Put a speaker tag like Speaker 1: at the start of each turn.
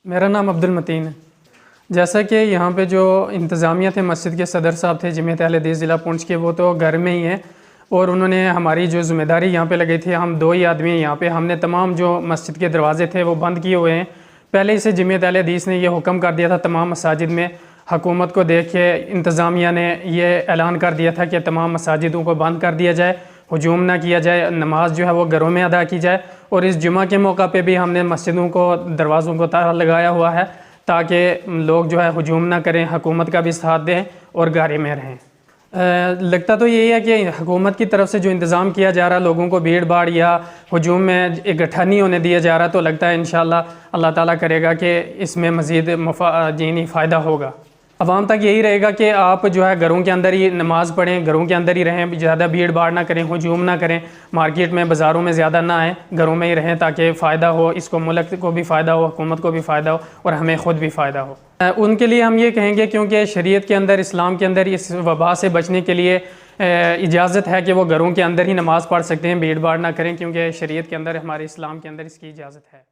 Speaker 1: मेरा नाम अब्दुल मतीन है। जैसा कि यहाँ पे जो इंतज़ामिया थे, मस्जिद के सदर साहब थे जमीयत अहले हदीस ज़िला पुंछ के, वो तो घर में ही हैं और उन्होंने हमारी जो ज़िम्मेदारी यहाँ पे लगाई थी, हम 2 ही आदमी हैं यहाँ पे, हमने तमाम जो मस्जिद के दरवाज़े थे वो बंद किए हुए हैं। पहले से जमीयत अहले हदीस ने यह हुक्म कर दिया था तमाम मसाजिद में, हुकूमत को देख के इंतज़ामिया ने यह ऐलान कर दिया था कि तमाम मसाजिदों को बंद कर दिया जाए, हजूम ना किया जाए, नमाज जो है वो घरों में अदा की जाए। और इस जुमा के मौका पे भी हमने मस्जिदों को दरवाज़ों को ताला लगाया हुआ है ताकि लोग जो है हजूम ना करें, हुकूमत का भी साथ दें और घरों में रहें। लगता तो यही है कि हुकूमत की तरफ से जो इंतज़ाम किया जा रहा है, लोगों को भीड़ भाड़ या हजूम में इकट्ठा नहीं होने दिया जा रहा, तो लगता है इंशाअल्लाह अल्लाह ताला करेगा कि इसमें मज़ीद फ़ायदा होगा। अवाम तक यही रहेगा कि आप जो है घरों के अंदर ही नमाज़ पढ़ें, घरों के अंदर ही रहें, ज़्यादा भीड़ भाड़ ना करें, हजूम ना करें, मार्केट में बाज़ारों में ज़्यादा ना आएँ, घरों में ही रहें ताकि फ़ायदा हो, इसको मुल्क को भी फ़ायदा हो, हुकूमत को भी फ़ायदा हो और हमें ख़ुद भी फ़ायदा हो। उनके लिए हम ये कहेंगे क्योंकि शरीयत के अंदर, इस्लाम के अंदर इस वबा से बचने के लिए इजाज़त है कि वो घरों के अंदर ही नमाज़ पढ़ सकते हैं, भीड़ भाड़ ना करें, क्योंकि शरीयत के अंदर, हमारे इस्लाम के अंदर इसकी इजाज़त है।